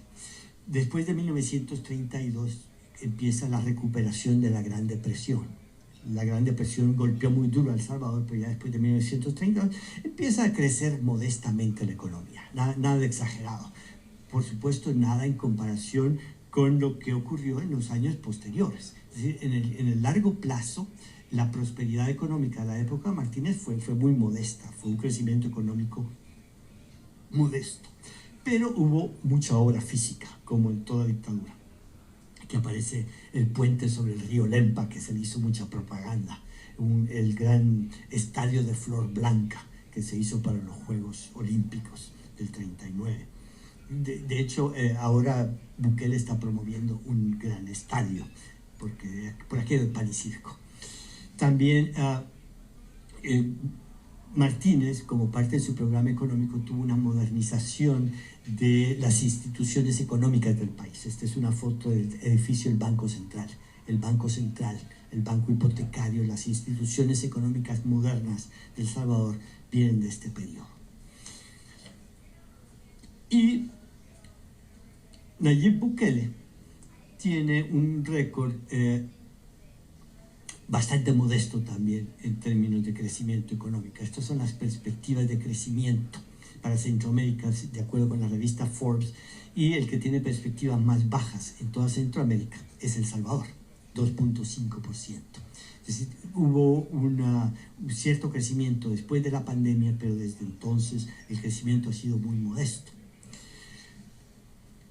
después de 1932 empieza la recuperación de la Gran Depresión. La Gran Depresión golpeó muy duro a El Salvador, pero ya después de 1932 empieza a crecer modestamente la economía, nada de exagerado. Por supuesto, nada en comparación con lo que ocurrió en los años posteriores. Es decir, en el largo plazo, la prosperidad económica de la época de Martínez fue muy modesta, fue un crecimiento económico modesto. Pero hubo mucha obra física, como en toda dictadura. Aquí aparece el puente sobre el río Lempa, que se le hizo mucha propaganda, el gran estadio de Flor Blanca, que se hizo para los Juegos Olímpicos del 39. De hecho, ahora Bukele está promoviendo un gran estadio, porque por aquí hay pan y circo. También Martínez, como parte de su programa económico, tuvo una modernización de las instituciones económicas del país. Esta es una foto del edificio del Banco Central. El Banco Central, el Banco Hipotecario, las instituciones económicas modernas de El Salvador vienen de este periodo. Y Nayib Bukele tiene un récord bastante modesto también en términos de crecimiento económico. Estas son las perspectivas de crecimiento para Centroamérica, de acuerdo con la revista Forbes, y el que tiene perspectivas más bajas en toda Centroamérica es El Salvador, 2.5%. Es decir, hubo un cierto crecimiento después de la pandemia, pero desde entonces el crecimiento ha sido muy modesto.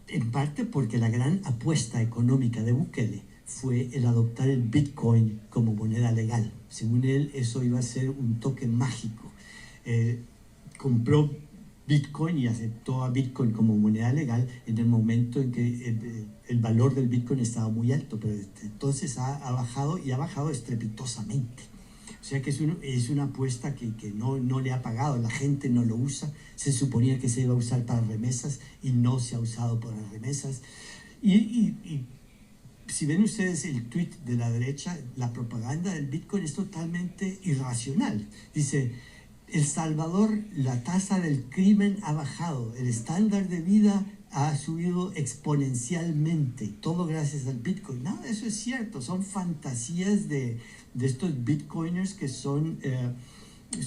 En parte porque la gran apuesta económica de Bukele fue el adoptar el Bitcoin como moneda legal. Según él, eso iba a ser un toque mágico. Compró Bitcoin y aceptó a Bitcoin como moneda legal en el momento en que el valor del Bitcoin estaba muy alto, pero entonces ha bajado y ha bajado estrepitosamente. O sea que es una apuesta que no le ha pagado, la gente no lo usa. Se suponía que se iba a usar para remesas y no se ha usado para remesas. Y si ven ustedes el tweet de la derecha, la propaganda del Bitcoin es totalmente irracional. Dice: El Salvador, la tasa del crimen ha bajado, el estándar de vida ha subido exponencialmente, todo gracias al Bitcoin. Nada de eso es cierto, son fantasías de estos Bitcoiners que son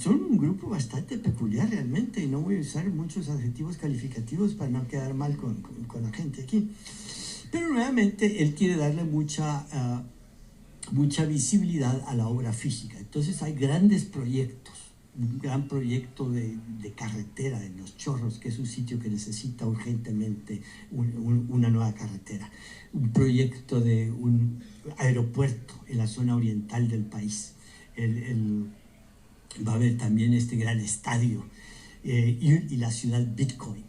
un grupo bastante peculiar realmente, y no voy a usar muchos adjetivos calificativos para no quedar mal con la gente aquí. Pero nuevamente él quiere darle mucha visibilidad a la obra física. Entonces hay grandes proyectos un gran proyecto de carretera en Los Chorros, que es un sitio que necesita urgentemente una nueva carretera. Un proyecto de un aeropuerto en la zona oriental del país. Va a haber también este gran estadio y la ciudad Bitcoin.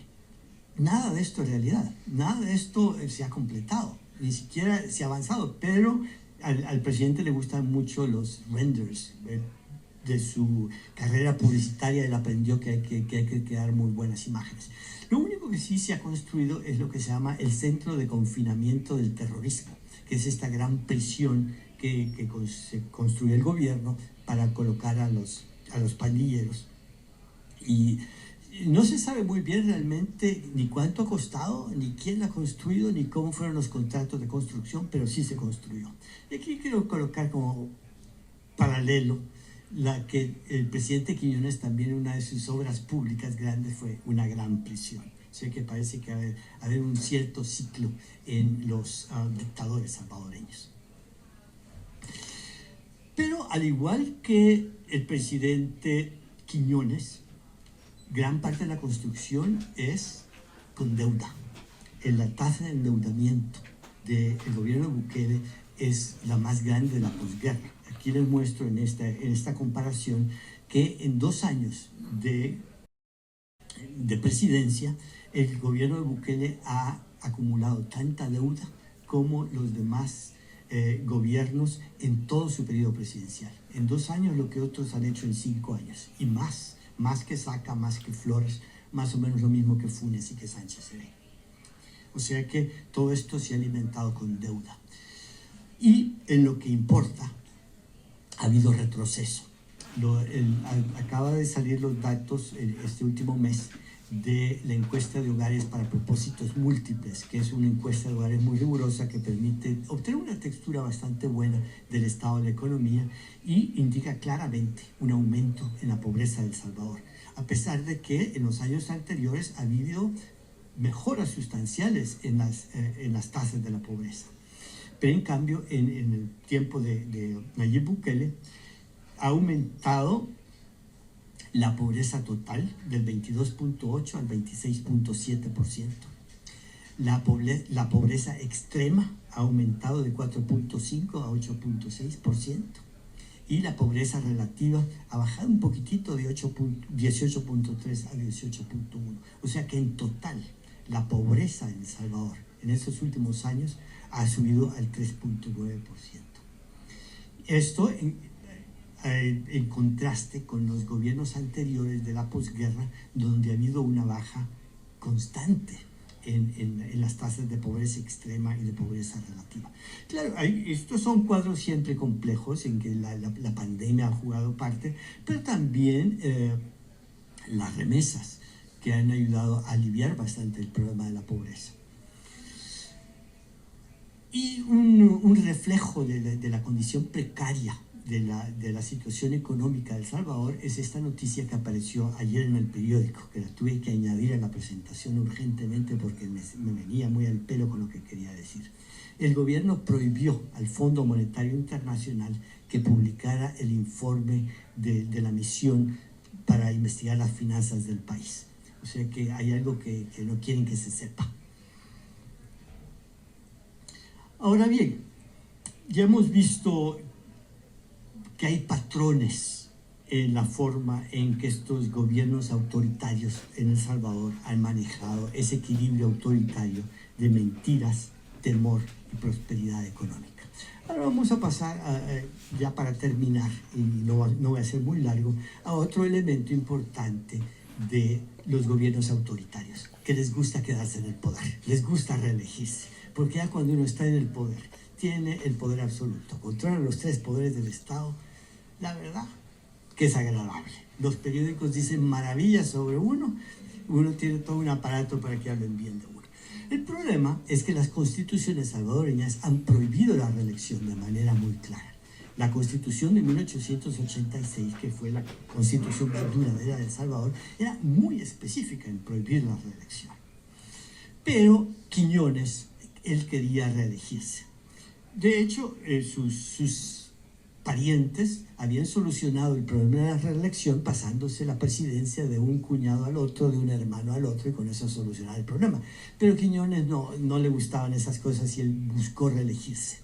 Nada de esto es realidad, nada de esto se ha completado, ni siquiera se ha avanzado, pero al presidente le gustan mucho los renders de su carrera publicitaria. Él aprendió que hay que crear muy buenas imágenes. Lo único que sí se ha construido es lo que se llama el Centro de Confinamiento del Terrorismo, que es esta gran prisión que se construye el gobierno para colocar a los pandilleros. Y no se sabe muy bien realmente ni cuánto ha costado, ni quién la ha construido, ni cómo fueron los contratos de construcción, pero sí se construyó. Y aquí quiero colocar como paralelo la que el presidente Quiñones también, una de sus obras públicas grandes fue una gran prisión. O sea que parece que haber un cierto ciclo en los dictadores salvadoreños. Pero al igual que el presidente Quiñones, gran parte de la construcción es con deuda. La tasa de endeudamiento del gobierno de Bukele es la más grande de la posguerra. Aquí les muestro en esta comparación que en 2 años de presidencia, el gobierno de Bukele ha acumulado tanta deuda como los demás gobiernos en todo su periodo presidencial. En 2 años lo que otros han hecho en 5 años y más que Saca, más que Flores, más o menos lo mismo que Funes y que Sánchez Serén. O sea que todo esto se ha alimentado con deuda. Y en lo que importa, ha habido retroceso. Acaba de salir los datos este último mes de la encuesta de hogares para propósitos múltiples, que es una encuesta de hogares muy rigurosa que permite obtener una textura bastante buena del estado de la economía y indica claramente un aumento en la pobreza de El Salvador, a pesar de que en los años anteriores ha habido mejoras sustanciales en las tasas de la pobreza. Pero en cambio, en el tiempo de Nayib Bukele, ha aumentado la pobreza total del 22.8 al 26.7%. La pobreza extrema ha aumentado de 4.5 a 8.6%. Y la pobreza relativa ha bajado un poquitito de 18.3 a 18.1. O sea que en total, la pobreza en El Salvador en estos últimos años ha subido al 3.9%. Esto en contraste con los gobiernos anteriores de la posguerra, donde ha habido una baja constante en las tasas de pobreza extrema y de pobreza relativa. Claro, estos son cuadros siempre complejos en que la pandemia ha jugado parte, pero también las remesas que han ayudado a aliviar bastante el problema de la pobreza. Y un reflejo de la condición precaria de la situación económica de El Salvador es esta noticia que apareció ayer en el periódico, que la tuve que añadir a la presentación urgentemente porque me venía muy al pelo con lo que quería decir. El gobierno prohibió al Fondo Monetario Internacional que publicara el informe de la misión para investigar las finanzas del país. O sea que hay algo que no quieren que se sepa. Ahora bien, ya hemos visto que hay patrones en la forma en que estos gobiernos autoritarios en El Salvador han manejado ese equilibrio autoritario de mentiras, temor y prosperidad económica. Ahora vamos a pasar, ya para terminar, y no voy a ser muy largo, a otro elemento importante de los gobiernos autoritarios, que les gusta quedarse en el poder, les gusta reelegirse, porque ya cuando uno está en el poder, tiene el poder absoluto, controla los 3 poderes del Estado. La verdad que es agradable. Los periódicos dicen maravillas sobre uno tiene todo un aparato para que hablen bien de uno. El problema es que las constituciones salvadoreñas han prohibido la reelección de manera muy clara. La Constitución de 1886, que fue la constitución más duradera de El Salvador, era muy específica en prohibir la reelección. Pero Quiñones, él quería reelegirse. De hecho, sus parientes habían solucionado el problema de la reelección pasándose la presidencia de un cuñado al otro, de un hermano al otro, y con eso solucionar el problema. Pero Quiñones no le gustaban esas cosas y él buscó reelegirse.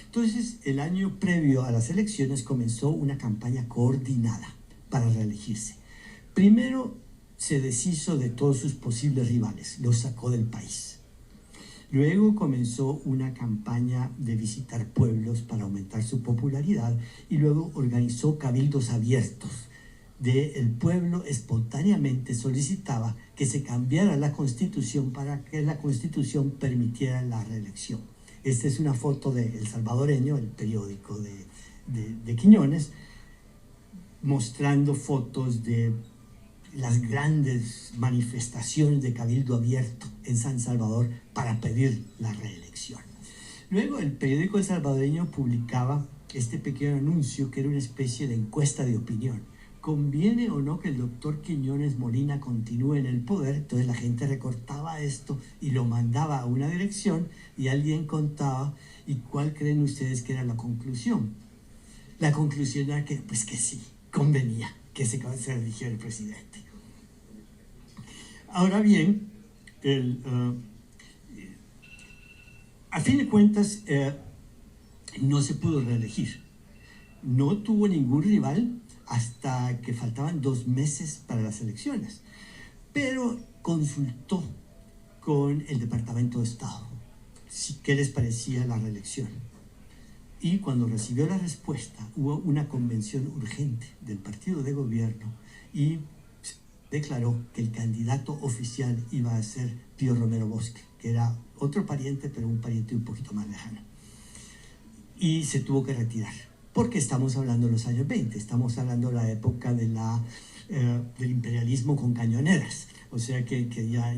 Entonces, el año previo a las elecciones comenzó una campaña coordinada para reelegirse. Primero se deshizo de todos sus posibles rivales, los sacó del país. Luego comenzó una campaña de visitar pueblos para aumentar su popularidad y luego organizó cabildos abiertos. El pueblo espontáneamente solicitaba que se cambiara la constitución para que la constitución permitiera la reelección. Esta es una foto de El Salvadoreño, el periódico de Quiñones, mostrando fotos de las grandes manifestaciones de cabildo abierto en San Salvador para pedir la reelección. Luego el periódico El Salvadoreño publicaba este pequeño anuncio que era una especie de encuesta de opinión. ¿Conviene o no que el doctor Quiñones Molina continúe en el poder? Entonces la gente recortaba esto y lo mandaba a una dirección y alguien contaba. ¿Y cuál creen ustedes que era la conclusión? La conclusión era que, pues que sí, convenía que se eligiera el presidente. Ahora bien, a fin de cuentas, no se pudo reelegir. No tuvo ningún rival hasta que faltaban 2 meses para las elecciones. Pero consultó con el Departamento de Estado qué les parecía la reelección. Y cuando recibió la respuesta, hubo una convención urgente del partido de gobierno y declaró que el candidato oficial iba a ser Pío Romero Bosque, que era otro pariente, pero un pariente un poquito más lejano. Y se tuvo que retirar, porque estamos hablando de los años 20, estamos hablando de la época del imperialismo con cañoneras. O sea que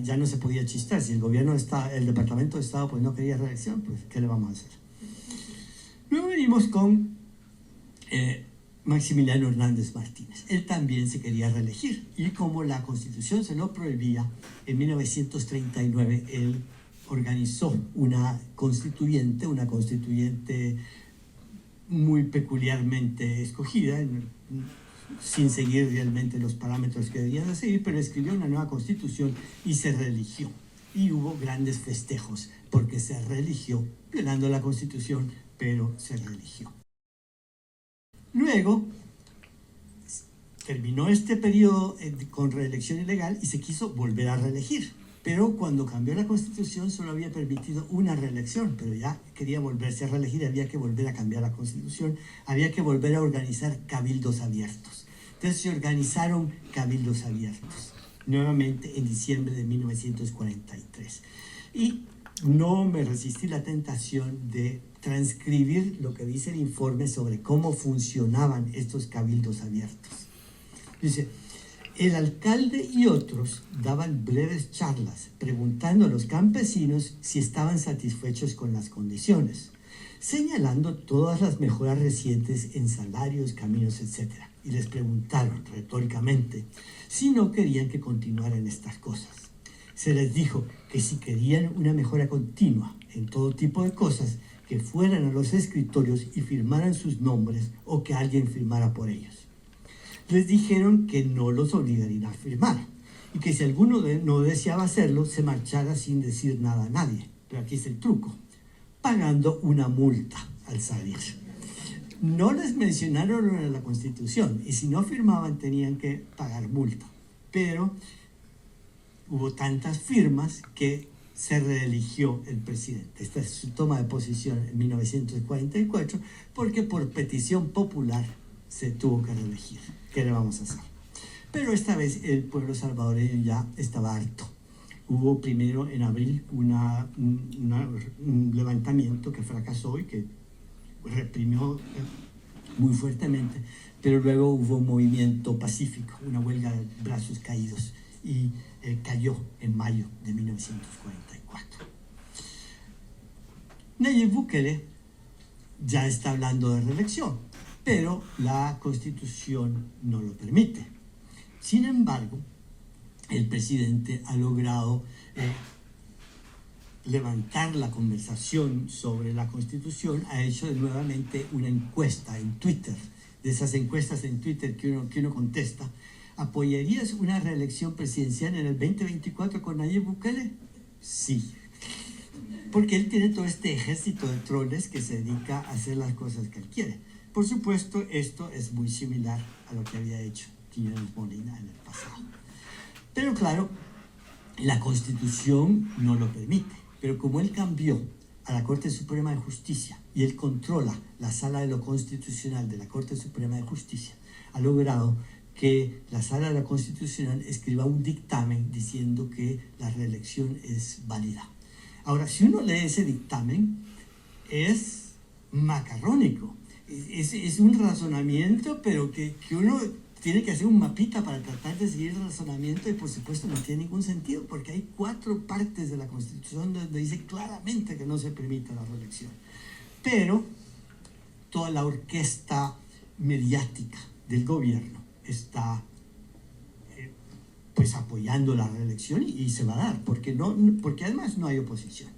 ya no se podía chistar. Si el Departamento de Estado pues no quería reelección, pues ¿qué le vamos a hacer? Luego venimos con Maximiliano Hernández Martínez. Él también se quería reelegir y como la Constitución se lo prohibía, en 1939 él organizó una constituyente muy peculiarmente escogida, sin seguir realmente los parámetros que debían de seguir, pero escribió una nueva Constitución y se reeligió. Y hubo grandes festejos porque se reeligió, violando la Constitución, pero se reeligió. Luego, terminó este periodo con reelección ilegal y se quiso volver a reelegir. Pero cuando cambió la Constitución solo había permitido una reelección, pero ya quería volverse a reelegir, había que volver a cambiar la Constitución, había que volver a organizar cabildos abiertos. Entonces se organizaron cabildos abiertos, nuevamente en diciembre de 1943. Y no me resistí la tentación de transcribir lo que dice el informe sobre cómo funcionaban estos cabildos abiertos. Dice: el alcalde y otros daban breves charlas preguntando a los campesinos si estaban satisfechos con las condiciones, señalando todas las mejoras recientes en salarios, caminos, etc. Y les preguntaron retóricamente si no querían que continuaran estas cosas. Se les dijo que si querían una mejora continua en todo tipo de cosas, que fueran a los escritorios y firmaran sus nombres o que alguien firmara por ellos. Les dijeron que no los obligarían a firmar y que si alguno no deseaba hacerlo, se marchara sin decir nada a nadie. Pero aquí es el truco: pagando una multa al salir. No les mencionaron en la Constitución y si no firmaban tenían que pagar multa. Pero hubo tantas firmas que se reeligió el presidente. Esta es su toma de posición en 1944, porque por petición popular se tuvo que reelegir. ¿Qué le vamos a hacer? Pero esta vez el pueblo salvadoreño ya estaba harto. Hubo primero en abril un levantamiento que fracasó y que reprimió muy fuertemente, pero luego hubo un movimiento pacífico, una huelga de brazos caídos, y cayó en mayo de 1944. Nayib Bukele ya está hablando de reelección, pero la Constitución no lo permite. Sin embargo, el presidente ha logrado levantar la conversación sobre la Constitución, ha hecho nuevamente una encuesta en Twitter, de esas encuestas en Twitter que uno contesta. ¿Apoyarías una reelección presidencial en el 2024 con Nayib Bukele? Sí. Porque él tiene todo este ejército de troles que se dedica a hacer las cosas que él quiere. Por supuesto, esto es muy similar a lo que había hecho Quiñones Molina en el pasado. Pero claro, la Constitución no lo permite. Pero como él cambió a la Corte Suprema de Justicia y él controla la Sala de lo Constitucional de la Corte Suprema de Justicia, ha logrado que la Sala de lo Constitucional escriba un dictamen diciendo que la reelección es válida. Ahora, si uno lee ese dictamen, es macarrónico. Es un razonamiento, pero que uno tiene que hacer un mapita para tratar de seguir el razonamiento y por supuesto no tiene ningún sentido porque hay 4 partes de la Constitución donde dice claramente que no se permite la reelección. Pero toda la orquesta mediática del gobierno está pues apoyando la reelección y se va a dar porque además no hay oposición.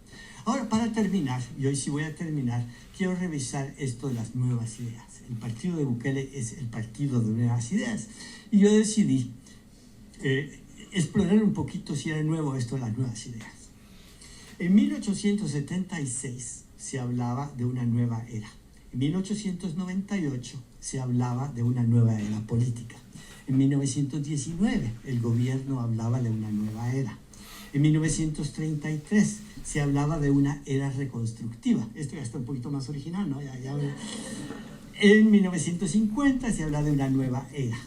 Ahora, para terminar, y hoy sí voy a terminar, quiero revisar esto de las nuevas ideas. El partido de Bukele es el partido de nuevas ideas. Y yo decidí explorar un poquito si era nuevo esto de las nuevas ideas. En 1876 se hablaba de una nueva era. En 1898 se hablaba de una nueva era política. En 1919 el gobierno hablaba de una nueva era. En 1933 se hablaba de una era reconstructiva. Esto ya está un poquito más original, ¿no? En 1950 se habla de una nueva era.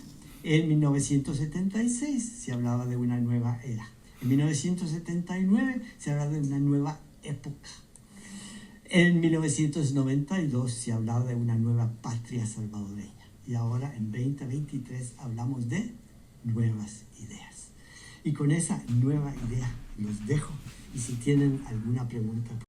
En 1976 se hablaba de una nueva era. En 1979 se habla de una nueva época. En 1992 se hablaba de una nueva patria salvadoreña. Y ahora en 2023 hablamos de nuevas ideas. Y con esa nueva idea los dejo. Y si tienen alguna pregunta...